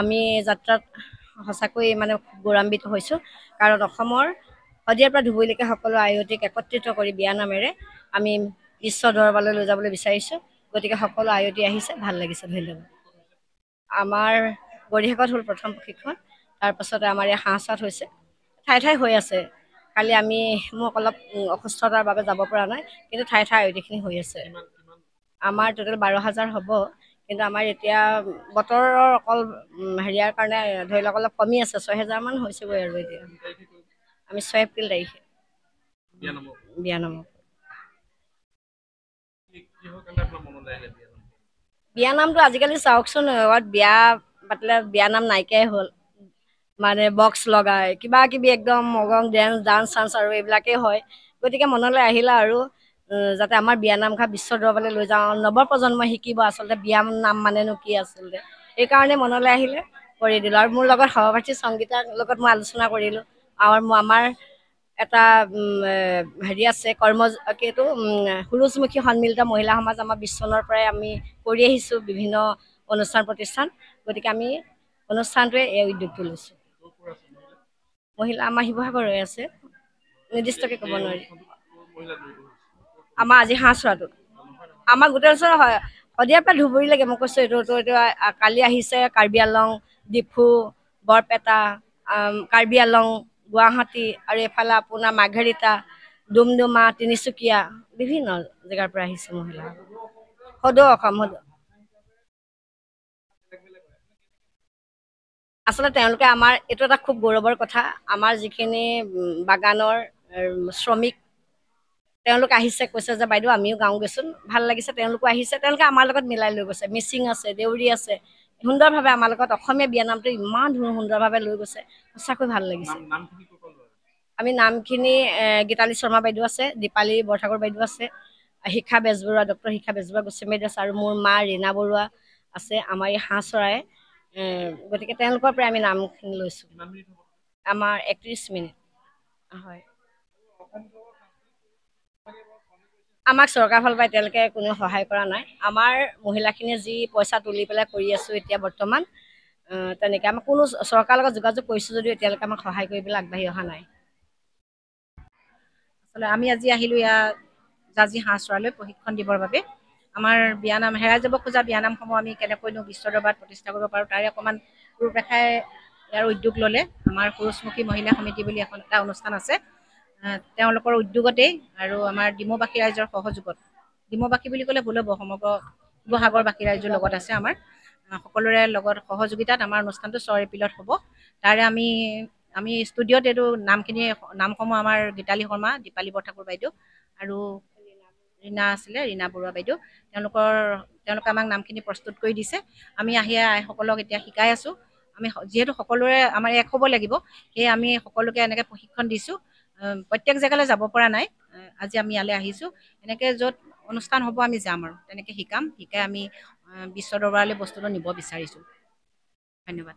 আমি যাত্ৰাত সঁচাকৈ মানে গৌৰৱান্বিত হৈছোঁ কাৰণ অসমৰ শদিয়াৰ পৰা ধুবুৰীলৈকে সকলো আয়তীক একত্ৰিত কৰি বিয়ানামেৰে আমি বিশ্ব দৰবাৰলৈ লৈ যাবলৈ বিচাৰিছোঁ। গতিকে সকলো আয়তী আহিছে, ভাল লাগিছে। ধন্যবাদ। আমাৰ বৰিশাগত হ'ল প্ৰথম প্ৰশিক্ষণ, তাৰপাছতে আমাৰ ইয়াত হাঁহ-চাত হৈছে, ঠাই ঠাই হৈ আছে। কালি মোক অলপ অসুস্থতাৰ বাবে যাব পৰা নাই, কিন্তু ঠাই ঠাই আয়তীখিনি হৈ আছে। আমাৰ টোটেল 12,000 হ'ব, কিন্তু আমাৰ এতিয়া বতৰৰ অকল হেৰিয়াৰ কাৰণে ধৰি লওক অলপ কমি আছে, 6,000 মান হৈছেগৈ আৰু এতিয়া। আমি 6 এপ্ৰিল তাৰিখে বিয়ানাম। বিয়ানামটো আজিকালি চাওকচোন, বিয়া পাতিলে বিয়ানাম নাইকিয়াই হ'ল। মানে বক্স লগাই কিবা কিবি একদম মগং ডান্স চান্স আৰু এইবিলাকেই হয়। গতিকে মনলৈ আহিলে আৰু যাতে আমাৰ বিয়ানামঘাট বিশ্ব দৰবাৰলৈ লৈ যাওঁ, নৱপ্ৰজন্মই শিকিব আচলতে বিয়ানাম মানেনো কি আচলতে। এইকাৰণে মনলৈ আহিলে কৰি দিলোঁ। আৰু মোৰ লগত সহপাঠী সংগীতাৰ লগত মই আলোচনা কৰিলোঁ। আৰু আমাৰ এটা হেৰি আছে সুৰুযমুখী সন্মিলিত মহিলা সমাজ আমাৰ 20 চনৰ পৰাই আমি কৰি আহিছোঁ বিভিন্ন অনুষ্ঠান প্ৰতিষ্ঠান। গতিকে আমি অনুষ্ঠানটোৱে এই উদ্যোগটো লৈছোঁ। মহিলা আমাৰ শিৱসাগৰৰে আছে, নিৰ্দিষ্টকে ক'ব নোৱাৰি। আমাৰ আজি হাঁহ-চৰাটো আমাৰ গোটেই ওচৰ হয়, শদিয়াৰ পৰা ধুবুৰীলৈকে। মই কৈছোঁ এইটো কালি আহিছে কাৰ্বি আংলং, ডিফু, বৰপেটা, কাৰ্বি আংলং, গুৱাহাটী আৰু এইফালে আপোনাৰ মাৰ্ঘেৰিটা, ডুমডুমা, তিনিচুকীয়া, বিভিন্ন জেগাৰ পৰা আহিছে মহিলা। সদৌ অসম আচলতে তেওঁলোকে আমাৰ এইটো এটা খুব গৌৰৱৰ কথা। আমাৰ যিখিনি বাগানৰ শ্ৰমিক, তেওঁলোক আহিছে, কৈছে যে বাইদেউ আমিও গাওঁগৈচোন, ভাল লাগিছে। তেওঁলোকো আহিছে, তেওঁলোকে আমাৰ লগত মিলাই লৈ গৈছে। মিচিং আছে, দেউৰী আছে, সুন্দৰভাৱে আমাৰ লগত অসমীয়া বিয়ানামটো ইমান সুন্দৰভাৱে লৈ গৈছে, সঁচাকৈ ভাল লাগিছে। আমি নামখিনি গীতালি শৰ্মা বাইদেউ আছে, দীপালী বৰঠাকুৰ বাইদেউ আছে, শিখা বেজবৰুৱা, ডক্টৰ শিখা বেজবৰুৱা গোস্বামী বাইদেউ আছে, আৰু মোৰ মা ৰীণা বৰুৱা আছে। আমাৰ এই হাঁহ চৰাই, গতিকে তেওঁলোকৰ পৰাই আমি নামখিনি লৈছোঁ। আমাৰ 31 মিনিট হয়। আমাক চৰকাৰ ফালৰ পৰা এতিয়ালৈকে কোনেও সহায় কৰা নাই। আমাৰ মহিলাখিনিয়ে যি পইচা তুলি পেলাই কৰি আছোঁ এতিয়া বৰ্তমান, তেনেকৈ আমাক কোনো চৰকাৰৰ লগত যোগাযোগ কৰিছোঁ যদিও এতিয়ালৈকে আমাক সহায় কৰিবলৈ আগবাঢ়ি অহা নাই। আচলতে আমি আজি আহিলোঁ ইয়াত জাজি হাঁহ চৰাইলৈ প্ৰশিক্ষণ দিবৰ বাবে। আমাৰ বিয়ানাম, হেৰাই যাব খোজা বিয়ানামসমূহ আমি কেনেকৈনো বিশ্ব দৰবাৰত প্ৰতিষ্ঠা কৰিব পাৰোঁ, তাৰে অকণমান ৰূপৰেখাই ইয়াৰ উদ্যোগ ল'লে। আমাৰ সুৰুযমুখী মহিলা সমিতি বুলি এটা অনুষ্ঠান আছে, তেওঁলোকৰ উদ্যোগতেই আৰু আমাৰ ডিমৌবাসী ৰাইজৰ সহযোগত। ডিমৌবাসী বুলি ক'লে ভুল হ'ব, সমগ্ৰ শিৱসাগৰবাসী ৰাইজৰ লগত আছে আমাৰ। সকলোৰে লগত সহযোগিতাত আমাৰ অনুষ্ঠানটো 6 এপ্ৰিলত হ'ব। তাৰে আমি ষ্টুডিঅ'ত এইটো নামসমূহ আমাৰ গীতালি শৰ্মা, দীপালী বৰঠাকুৰ বাইদেউ আৰু ৰীণা বৰুৱা বাইদেউ, তেওঁলোকে আমাক নামখিনি প্ৰস্তুত কৰি দিছে। আমি আইসকলক এতিয়া শিকাই আছোঁ। আমি যিহেতু সকলোৰে আমাৰ এক হ'ব লাগিব, সেয়ে আমি সকলোকে এনেকৈ প্ৰশিক্ষণ দিছোঁ। প্ৰত্যেক জেগালৈ যাব পৰা নাই, আজি আমি ইয়ালৈ আহিছোঁ। এনেকৈ য'ত অনুষ্ঠান হ'ব আমি যাম আৰু তেনেকৈ শিকাই আমি বিশ্ব দৰবাৰলৈ বস্তুটো নিব বিচাৰিছোঁ। ধন্যবাদ।